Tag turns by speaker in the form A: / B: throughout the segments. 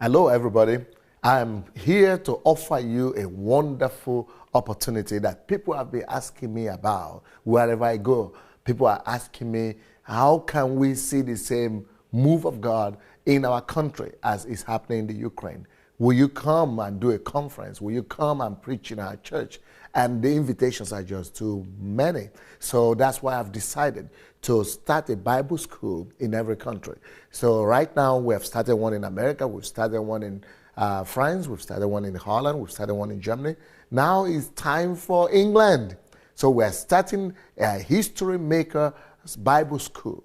A: Hello, everybody. I'm here to offer you a wonderful opportunity that people have been asking me about wherever I go. People are asking me, how can we see the same move of God in our country as is happening in the Ukraine? Will you come and do a conference? Will you come and preach in our church? And the invitations are just too many. So that's why I've decided to start a Bible school in every country. So right now we have started one in America, we've started one in France, we've started one in Holland, we've started one in Germany. Now it's time for England. So we're starting a History Maker Bible School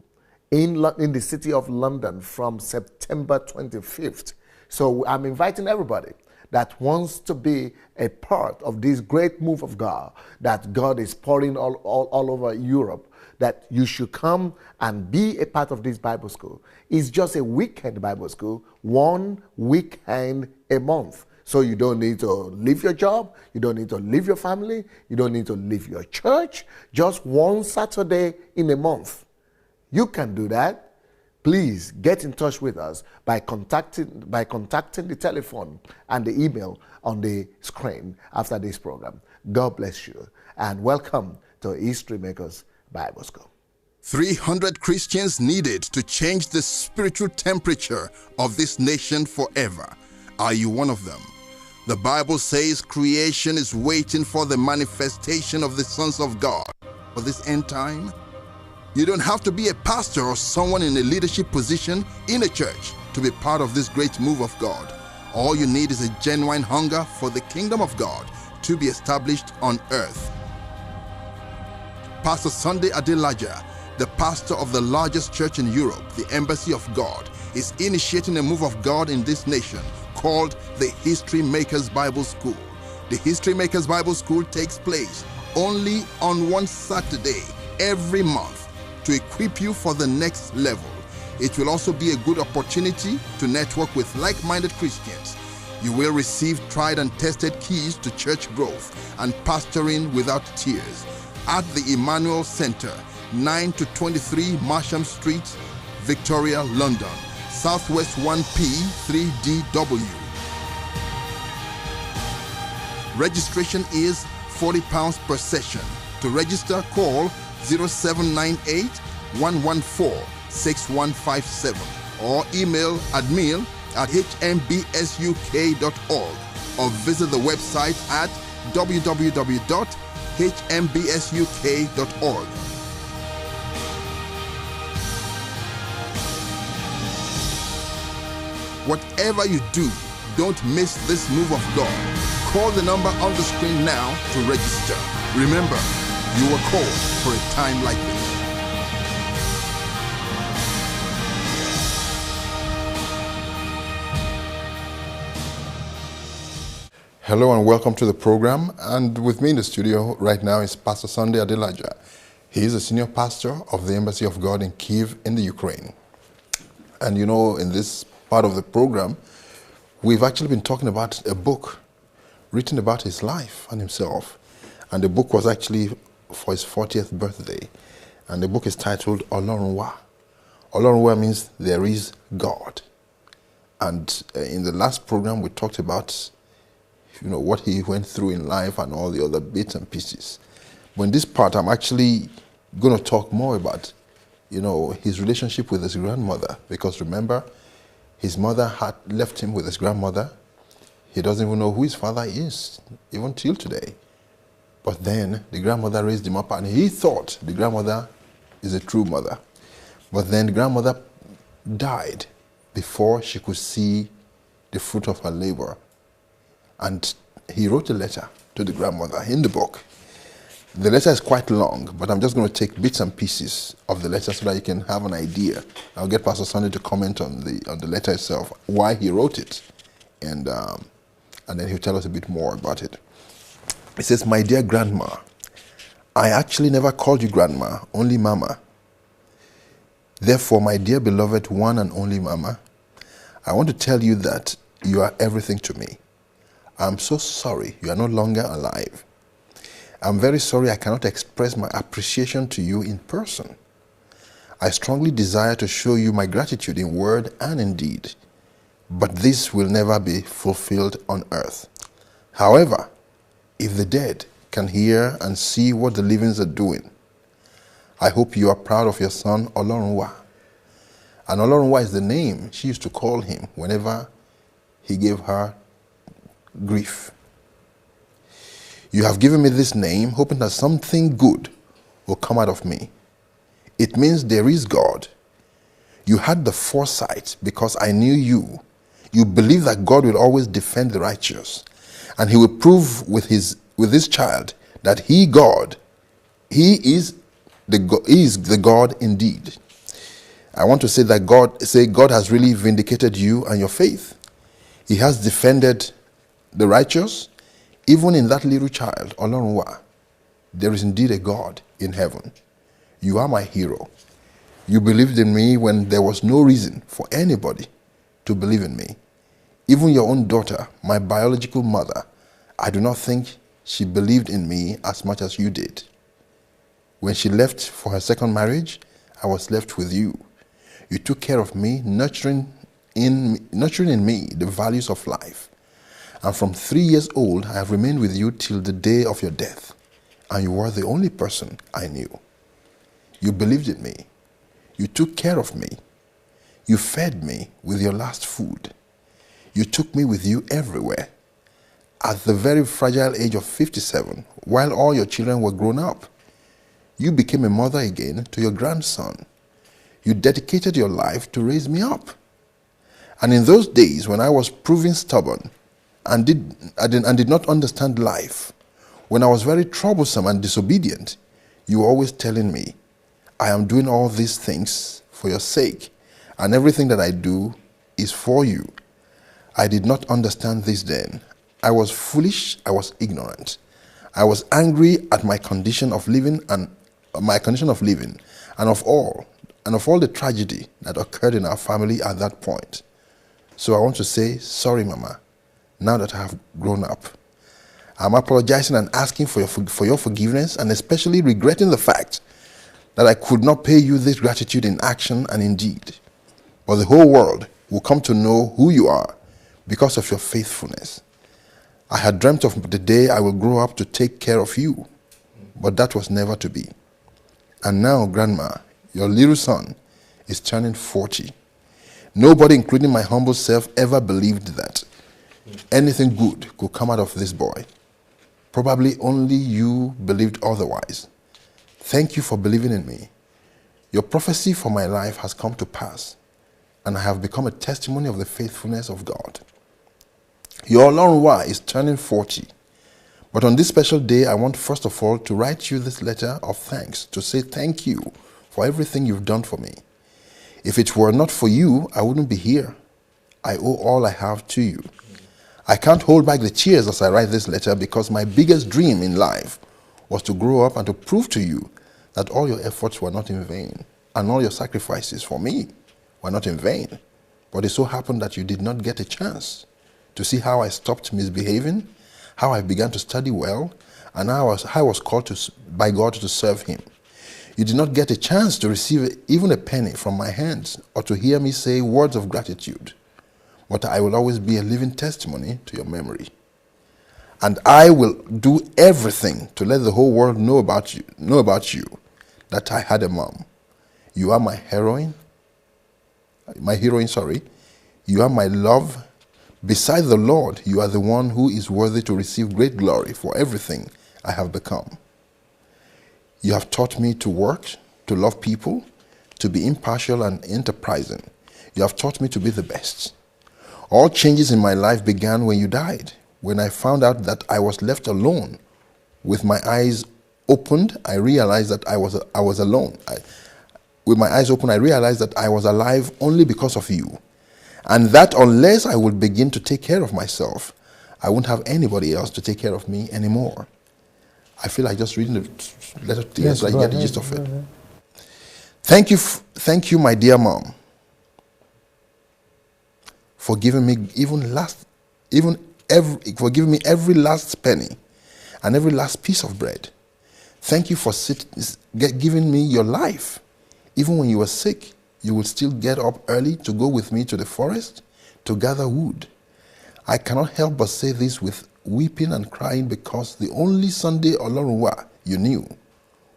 A: in the city of London from September 25th. So I'm inviting everybody that wants to be a part of this great move of God that God is pouring all over Europe, that you should come and be a part of this Bible school. It's just a weekend Bible school, 1 weekend a month. So you don't need to leave your job, you don't need to leave your family, you don't need to leave your church, just one Saturday in a month. You can do that. Please get in touch with us by contacting the telephone and the email on the screen after this program. God bless you and welcome to History Makers Bible School.
B: 300 Christians needed to change the spiritual temperature of this nation forever. Are you one of them? The Bible says creation is waiting for the manifestation of the sons of God. For this end time, you don't have to be a pastor or someone in a leadership position in a church to be part of this great move of God. All you need is a genuine hunger for the kingdom of God to be established on earth. Pastor Sunday Adelaja, the pastor of the largest church in Europe, the Embassy of God, is initiating a move of God in this nation called the History Makers Bible School. The History Makers Bible School takes place only on one Saturday every month to equip you for the next level. It will also be a good opportunity to network with like-minded Christians. You will receive tried and tested keys to church growth and pastoring without tears at the Emmanuel Center, 9 to 23 Marsham Street, Victoria, London, Southwest 1P 3DW. Registration is £40 per session. To register, call 0798 114 6157 or email admin@hmbsuk.org or visit the website at www.hmbsuk.org. Whatever you do, don't miss this move of God. Call the number on the screen now to register. Remember, you were called for a time like this.
C: Hello and welcome to the program. And with me in the studio right now is Pastor Sunday Adelaja. He is a senior pastor of the Embassy of God in Kyiv in the Ukraine. And you know, in this part of the program, we've actually been talking about a book written about his life and himself. And the book was actually for his 40th birthday. And the book is titled Ọlọ́run wà. Ọlọ́run wà means there is God. And in the last program, we talked about what he went through in life and all the other bits and pieces. But in this part, I'm actually going to talk more about, his relationship with his grandmother. Because remember, his mother had left him with his grandmother. He doesn't even know who his father is, even till today. But then the grandmother raised him up and he thought the grandmother is a true mother. But then the grandmother died before she could see the fruit of her labor. And he wrote a letter to the grandmother in the book. The letter is quite long, but I'm just going to take bits and pieces of the letter so that you can have an idea. I'll get Pastor Sunday to comment on the letter itself, why he wrote it, and then he'll tell us a bit more about it. It says, "My dear grandma, I actually never called you grandma, only mama. Therefore, my dear beloved one and only mama, I want to tell you that you are everything to me. I'm so sorry you are no longer alive. I'm very sorry I cannot express my appreciation to you in person. I strongly desire to show you my gratitude in word and in deed. but this will never be fulfilled on earth. However, if the dead can hear and see what the living are doing, I hope you are proud of your son, Olorunwa. And Olorunwa is the name she used to call him whenever he gave her grief. You have given me this name, hoping that something good will come out of me. It means there is God. You had the foresight because I knew you. You believe that God will always defend the righteous, and he will prove with this child that he is the God indeed. I want to say that God has really vindicated you and your faith. He has defended the righteous. Even in that little child, Olorunwa, there is indeed a God in heaven. You are my hero. You believed in me when there was no reason for anybody to believe in me. Even your own daughter, my biological mother, I do not think she believed in me as much as you did. When she left for her second marriage, I was left with you. You took care of me, nurturing in me the values of life. And from 3 years old, I have remained with you till the day of your death. And you were the only person I knew. You believed in me. You took care of me. You fed me with your last food. You took me with you everywhere. At the very fragile age of 57, while all your children were grown up, you became a mother again to your grandson. You dedicated your life to raise me up. And in those days when I was proving stubborn and did not understand life, when I was very troublesome and disobedient, you were always telling me, I am doing all these things for your sake, and everything that I do is for you. I did not understand this then. I was foolish, I was ignorant. I was angry at my condition of living and of all the tragedy that occurred in our family at that point. So I want to say, sorry, Mama, now that I have grown up. I'm apologizing and asking for your forgiveness, and especially regretting the fact that I could not pay you this gratitude in action and in deed. But the whole world will come to know who you are because of your faithfulness. I had dreamt of the day I will grow up to take care of you, but that was never to be. And now, Grandma, your little son is turning 40. Nobody, including my humble self, ever believed that anything good could come out of this boy. Probably only you believed otherwise. Thank you for believing in me. Your prophecy for my life has come to pass, and I have become a testimony of the faithfulness of God. Your Olorunwa is turning 40. But on this special day, I want first of all to write you this letter of thanks, to say thank you for everything you've done for me. If it were not for you, I wouldn't be here. I owe all I have to you. I can't hold back the tears as I write this letter, because my biggest dream in life was to grow up and to prove to you that all your efforts were not in vain, and all your sacrifices for me were not in vain. But it so happened that you did not get a chance to see how I stopped misbehaving, how I began to study well, and how I was called by God to serve him. You did not get a chance to receive even a penny from my hands, or to hear me say words of gratitude. But I will always be a living testimony to your memory. And I will do everything to let the whole world know about you, that I had a mom. You are my heroine. You are my love. Beside the Lord, you are the one who is worthy to receive great glory for everything I have become. You have taught me to work, to love people, to be impartial and enterprising. You have taught me to be the best. All changes in my life began when you died. When I found out that I was left alone, with my eyes opened, I realized that I was alone. With my eyes open, I realized that I was alive only because of you. And that unless I would begin to take care of myself, I wouldn't have anybody else to take care of me anymore. I feel like just reading the letter to you, so I get the gist of it. Thank you, my dear mom, for giving me every last penny and every last piece of bread. Thank you for giving me your life. Even when you were sick, you would still get up early to go with me to the forest, to gather wood. I cannot help but say this with weeping and crying, because the only Sunday Adelaja you knew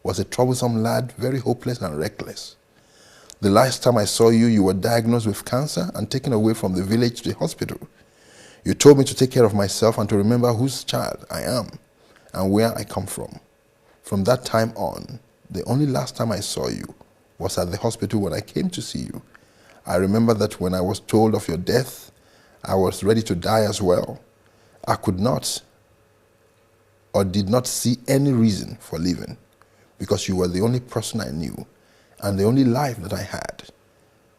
C: was a troublesome lad, very hopeless and reckless. The last time I saw you, you were diagnosed with cancer and taken away from the village to the hospital. You told me to take care of myself and to remember whose child I am and where I come from. From that time on, the only last time I saw you was at the hospital when I came to see you. I remember that when I was told of your death, I was ready to die as well. I could not or did not see any reason for living, because you were the only person I knew and the only life that I had.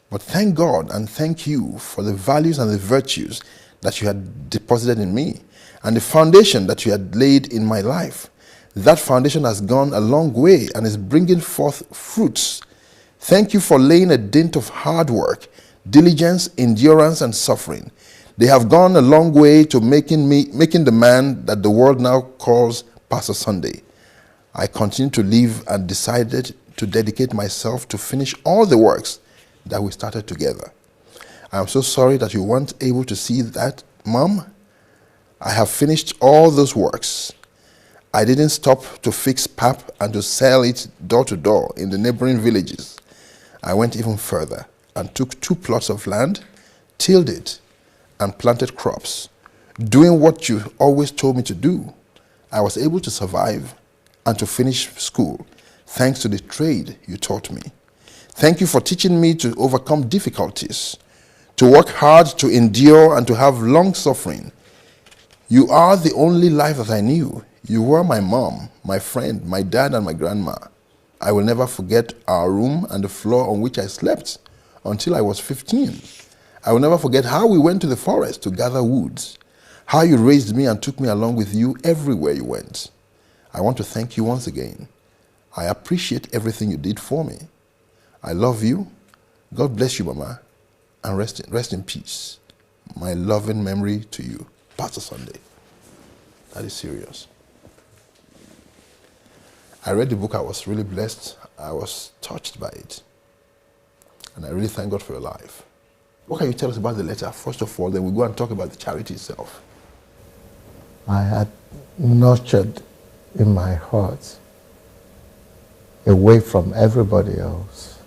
C: But thank God and thank you for the values and the virtues that you had deposited in me and the foundation that you had laid in my life. That foundation has gone a long way and is bringing forth fruits. Thank you for laying a dent of hard work, diligence, endurance, and suffering. They have gone a long way to making the man that the world now calls Pastor Sunday. I continue to live and decided to dedicate myself to finish all the works that we started together. I am so sorry that you weren't able to see that, Mom. I have finished all those works. I didn't stop to fix pap and to sell it door to door in the neighboring villages. I went even further and took 2 plots of land, tilled it, and planted crops, doing what you always told me to do. I was able to survive and to finish school, thanks to the trade you taught me. Thank you for teaching me to overcome difficulties, to work hard, to endure, and to have long suffering. You are the only life that I knew. You were my mom, my friend, my dad, and my grandma. I will never forget our room and the floor on which I slept until I was 15. I will never forget how we went to the forest to gather woods, how you raised me and took me along with you everywhere you went. I want to thank you once again. I appreciate everything you did for me. I love you. God bless you, Mama, and rest in peace. My loving memory to you, Pastor Sunday. That is serious. I read the book. I was really blessed. I was touched by it. And I really thank God for your life. What can you tell us about the letter, first of all? Then we'll go and talk about the charity itself.
A: I had nurtured in my heart, away from everybody else,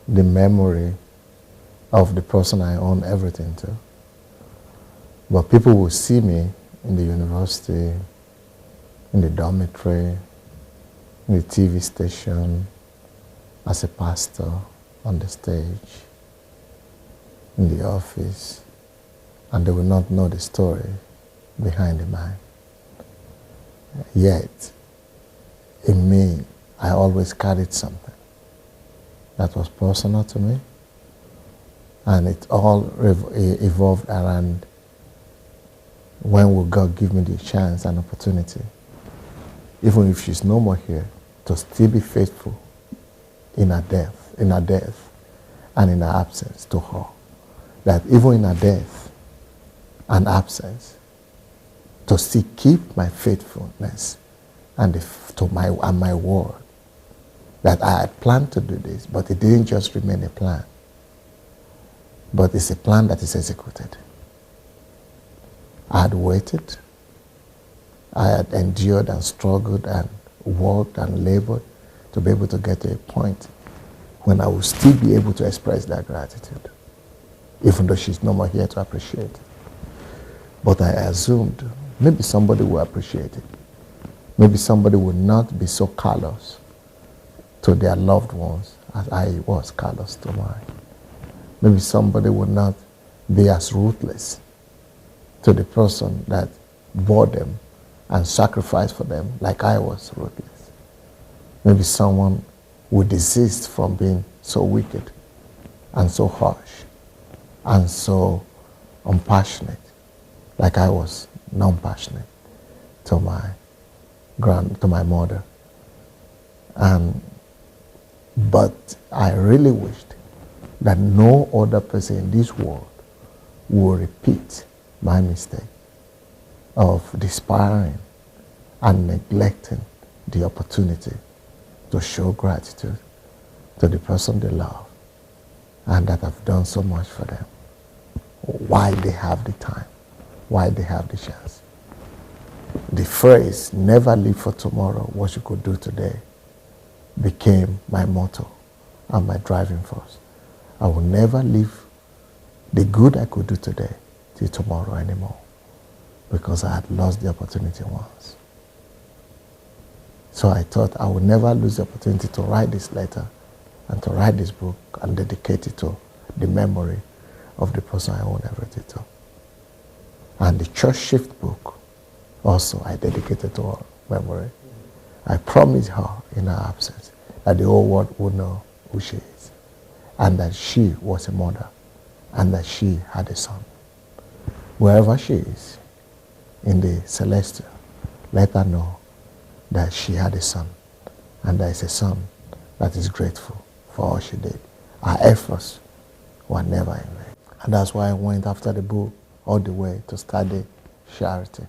A: the memory of the person I own everything to. But people will see me in the university, in the dormitory, in the TV station, as a pastor, on the stage, in the office, and they will not know the story behind the man. Yet, in me, I always carried something that was personal to me, and it all evolved around when will God give me the chance and opportunity, even if she's no more here, to still be faithful in her death, and in her absence to her. That even in her death and absence, to still keep my faithfulness and my word. That I had planned to do this, but it didn't just remain a plan, but it's a plan that is executed. I had waited, I had endured and struggled and worked and labored to be able to get to a point when I will still be able to express that gratitude, even though she's no more here to appreciate it. But I assumed maybe somebody will appreciate it. Maybe somebody will not be so callous to their loved ones as I was callous to mine. Maybe somebody will not be as ruthless to the person that bore them and sacrificed for them like I was ruthless. Maybe someone will desist from being so wicked and so harsh and so unpassionate like I was non-passionate to my mother. But I really wished that no other person in this world will repeat my mistake of despairing and neglecting the opportunity to show gratitude to the person they love and that have done so much for them. while they have the time, while they have the chance. The phrase, never live for tomorrow, what you could do today, became my motto and my driving force. I will never leave the good I could do today till tomorrow anymore, because I had lost the opportunity once. So I thought I would never lose the opportunity to write this letter and to write this book and dedicate it to the memory of the person I owe everything to. And the Church Shift book also I dedicated to her memory. I promised her in her absence that the whole world would know who she is, and that she was a mother, and that she had a son. Wherever she is, in the celestial, let her know that she had a son, and there is a son that is grateful for all she did. Our efforts were never in vain. And that's why I went after the book all the way to start the charity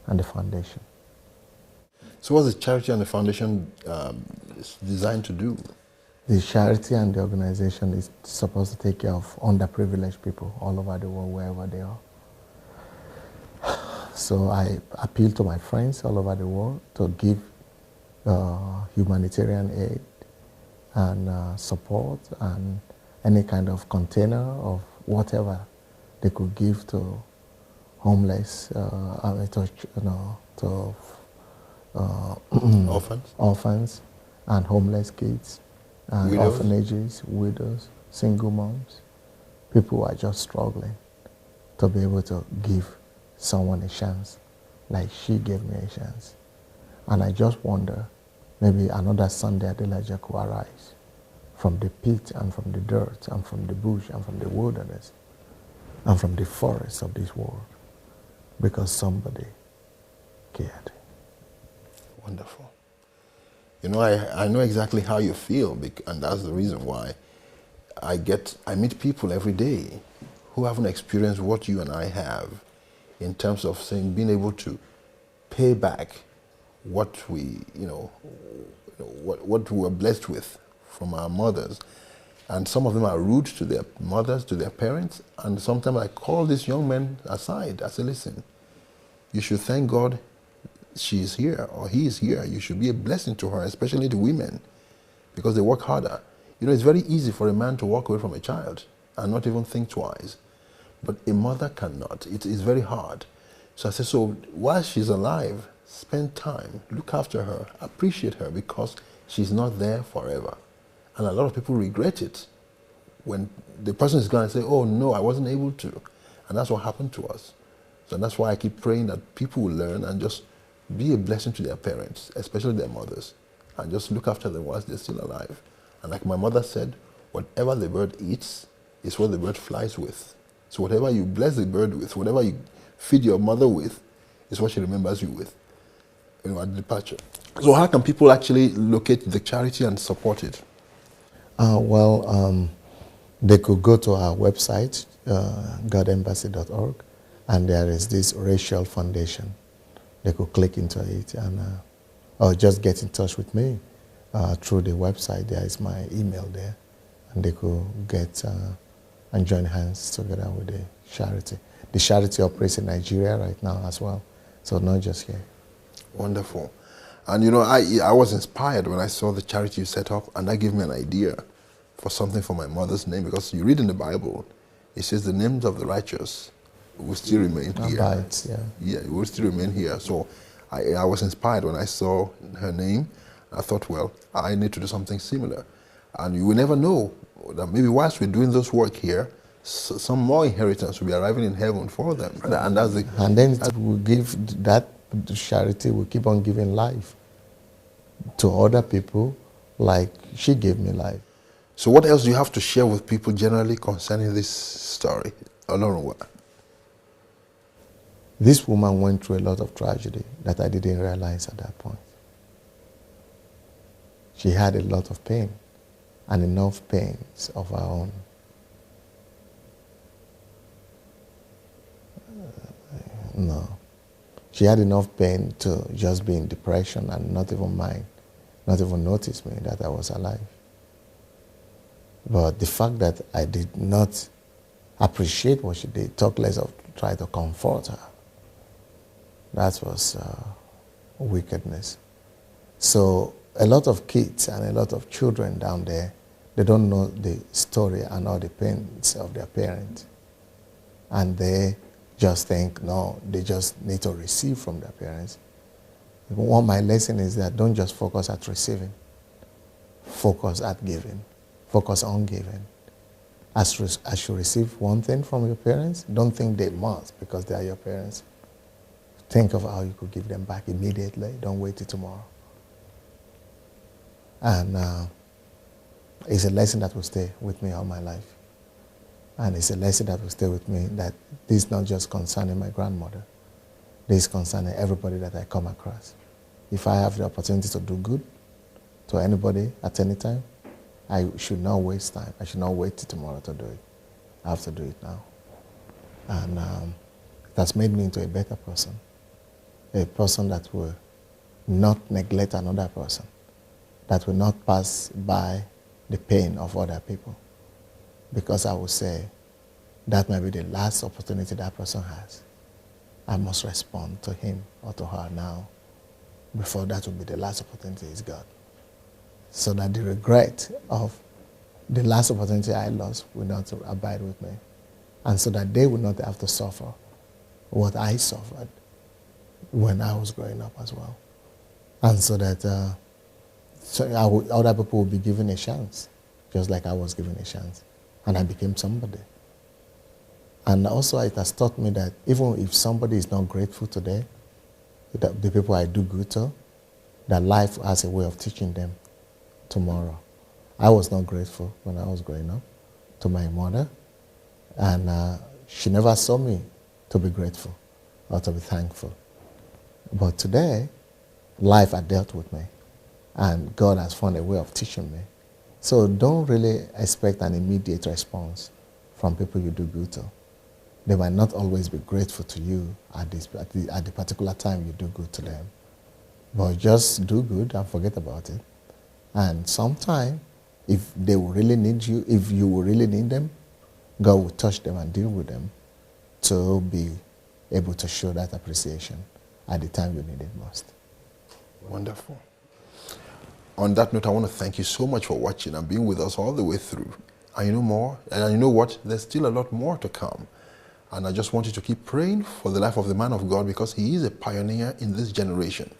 A: and the foundation.
C: So what's the charity and the foundation designed to do?
A: The charity and the organization is supposed to take care of underprivileged people all over the world, wherever they are. So I appeal to my friends all over the world to give humanitarian aid and support and any kind of container of whatever they could give to homeless, orphans and homeless kids, and widows. Orphanages, widows, single moms, people who are just struggling, to be able to give someone a chance like she gave me a chance. And I just wonder, maybe another Sunday Adelaja could arise from the pit and from the dirt and from the bush and from the wilderness and from the forests of this world, because somebody cared.
C: Wonderful. You know, I know exactly how you feel, and that's the reason why I meet people every day who haven't experienced what you and I have, in terms of being able to pay back what we, what we were blessed with from our mothers. And some of them are rude to their mothers, to their parents. And sometimes I call these young men aside. I say, listen, you should thank God she is here or he is here. You should be a blessing to her, especially to women, because they work harder. You know, it's very easy for a man to walk away from a child and not even think twice. But a mother cannot. It is very hard. So I said, so while she's alive, spend time, look after her, appreciate her, because she's not there forever. And a lot of people regret it when the person is gone and say, oh no, I wasn't able to. And that's what happened to us. So that's why I keep praying that people will learn and just be a blessing to their parents, especially their mothers, and just look after them whilst they're still alive. And like my mother said, whatever the bird eats is what the bird flies with. So whatever you bless the bird with, whatever you feed your mother with, is what she remembers you with, at departure. So how can people actually locate the charity and support it?
A: They could go to our website, godembassy.org, and there is this racial foundation. They could click into it, and or just get in touch with me through the website. There is my email there, and they could get and join hands together with the charity. The charity operates in Nigeria right now as well, so not just here.
C: Wonderful. And you know, I was inspired when I saw the charity you set up, and that gave me an idea for something for my mother's name, because you read in the Bible, it says the names of the righteous will still remain here.
A: Abides, yeah.
C: Yeah, it will still remain here. So I was inspired when I saw her name. I thought, well, I need to do something similar. And you will never know that maybe whilst we're doing this work here, some more inheritance will be arriving in heaven for them. And that's the...
A: And then it will give, that charity will keep on giving life to other people like she gave me life.
C: So what else do you have to share with people generally concerning this story?
A: This woman went through a lot of tragedy that I didn't realize at that point. She had a lot of pain, and enough pains of her own. No. She had enough pain to just be in depression and not even mind, not even notice me that I was alive. But the fact that I did not appreciate what she did, talk less of try to comfort her. That was wickedness. So a lot of kids and a lot of children down there, they don't know the story and all the pains of their parents. And they just think, no, they just need to receive from their parents. One of my lesson is that don't just focus at receiving. Focus at giving. Focus on giving. As you receive one thing from your parents, don't think they must because they are your parents. Think of how you could give them back immediately. Don't wait till tomorrow. And it's a lesson that will stay with me all my life. And it's a lesson that will stay with me that this is not just concerning my grandmother. This is concerning everybody that I come across. If I have the opportunity to do good to anybody at any time, I should not waste time. I should not wait till tomorrow to do it. I have to do it now. And it has made me into a better person. A person that will not neglect another person. That will not pass by the pain of other people. Because I will say, that may be the last opportunity that person has. I must respond to him or to her now. Before that will be the last opportunity is God. So that the regret of the last opportunity I lost will not abide with me. And so that they will not have to suffer what I suffered when I was growing up as well. And so that other people will be given a chance, just like I was given a chance. And I became somebody. And also it has taught me that even if somebody is not grateful today, the people I do good to, that life has a way of teaching them tomorrow. I was not grateful when I was growing up to my mother, and she never saw me to be grateful or to be thankful. But today, life had dealt with me, and God has found a way of teaching me. So don't really expect an immediate response from people you do good to. They might not always be grateful to you at the particular time you do good to them. But just do good and forget about it. And sometime, if they will really need you, if you will really need them, God will touch them and deal with them to be able to show that appreciation at the time you need it most.
C: Wonderful. On that note, I want to thank you so much for watching and being with us all the way through. And you know more, and you know what? There's still a lot more to come. And I just want you to keep praying for the life of the man of God because he is a pioneer in this generation.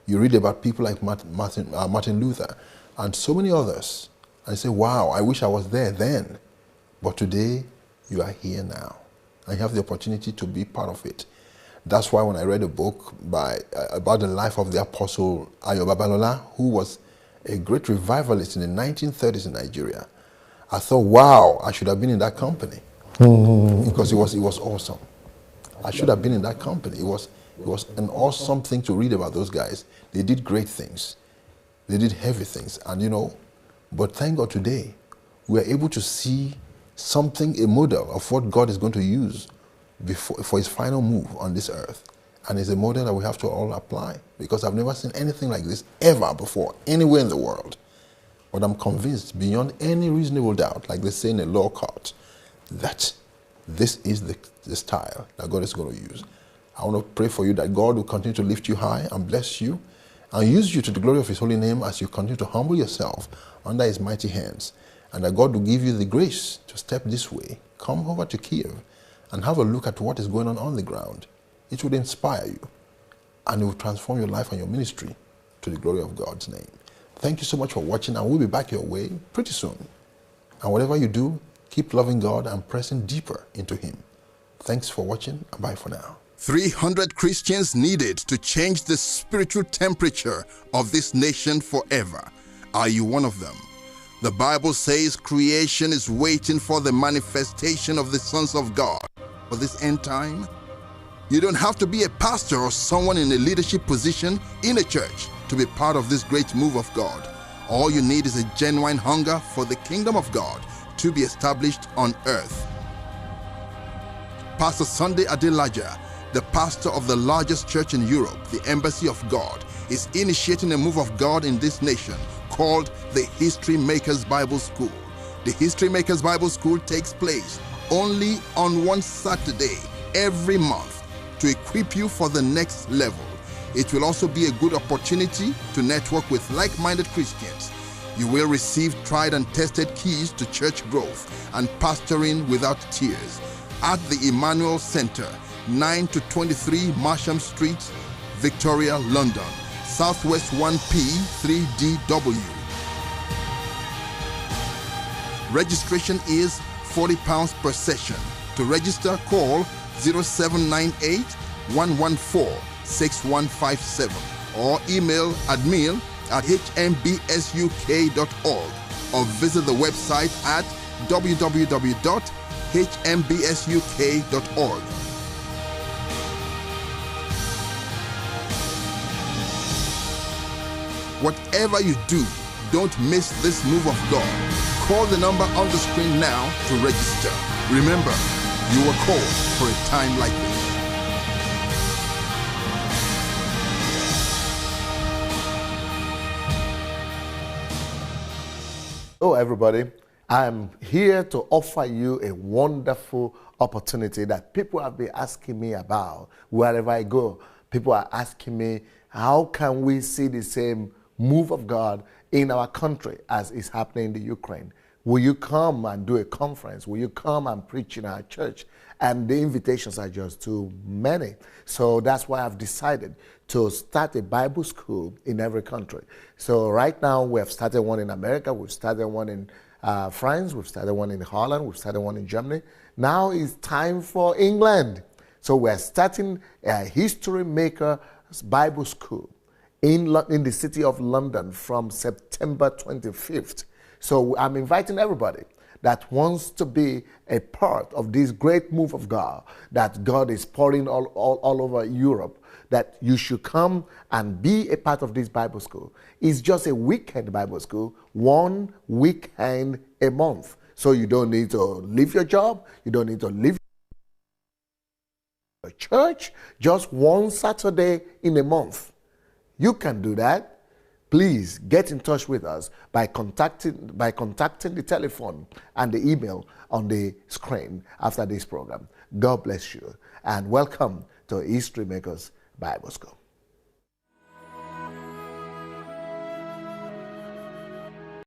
C: You read about people like Martin Luther and so many others. And you say, wow, I wish I was there then. But today, you are here now. And you have the opportunity to be part of it. That's why when I read a book about the life of the Apostle Yemi Balogun, who was a great revivalist in the 1930s in Nigeria, I thought, wow, I should have been in that company. Because it was awesome. I should have been in that company. It was an awesome thing to read about those guys. They did great things. They did heavy things. And you know, but thank God today, we are able to see something, a model of what God is going to use for his final move on this earth. And it's a model that we have to all apply, because I've never seen anything like this ever before, anywhere in the world. But I'm convinced beyond any reasonable doubt, like they say in a law court, that this is the style that God is going to use. I want to pray for you that God will continue to lift you high and bless you and use you to the glory of his holy name as you continue to humble yourself under his mighty hands, and that God will give you the grace to step this way. Come over to Kiev and have a look at what is going on the ground. It would inspire you and it will transform your life and your ministry to the glory of God's name. Thank you so much for watching, and we'll be back your way pretty soon. And whatever you do, keep loving God and pressing deeper into him. Thanks for watching, and bye for now.
B: 300 Christians needed to change the spiritual temperature of this nation forever. Are you one of them? The Bible says creation is waiting for the manifestation of the sons of God for this end time. You don't have to be a pastor or someone in a leadership position in a church to be part of this great move of God. All you need is a genuine hunger for the kingdom of God to be established on earth. Pastor Sunday Adelaja, the pastor of the largest church in Europe, the Embassy of God, is initiating a move of God in this nation called the History Makers Bible School. The History Makers Bible School takes place only on one Saturday every month to equip you for the next level. It will also be a good opportunity to network with like-minded Christians. You will receive tried and tested keys to church growth and pastoring without tears at the Emmanuel Center, 9 to 23 Marsham Street, Victoria, London, Southwest 1P 3DW. Registration is £40 per session. To register, call 0798 114 6157 or email admin@hmbsuk.org or visit the website at www.hmbsuk.org. Whatever you do, don't miss this move of God. Call the number on the screen now to register. Remember, you were called for a time like this.
A: Hello, everybody. I'm here to offer you a wonderful opportunity that people have been asking me about wherever I go. People are asking me, how can we see the same move of God in our country as is happening in the Ukraine? Will you come and do a conference? Will you come and preach in our church? And the invitations are just too many. So that's why I've decided to start a Bible school in every country. So right now we have started one in America, we've started one in France, we've started one in Holland, we've started one in Germany. Now it's time for England. So we're starting a History Maker Bible School in the city of London from September 25th. So I'm inviting everybody that wants to be a part of this great move of God that God is pouring all over Europe, that you should come and be a part of this Bible school. It's just a weekend Bible school, 1 weekend a month. So you don't need to leave your job, you don't need to leave your church, just 1 Saturday in a month. You can do that. Please get in touch with us by contacting the telephone and the email on the screen after this program. God bless you and welcome to History Makers Bible School.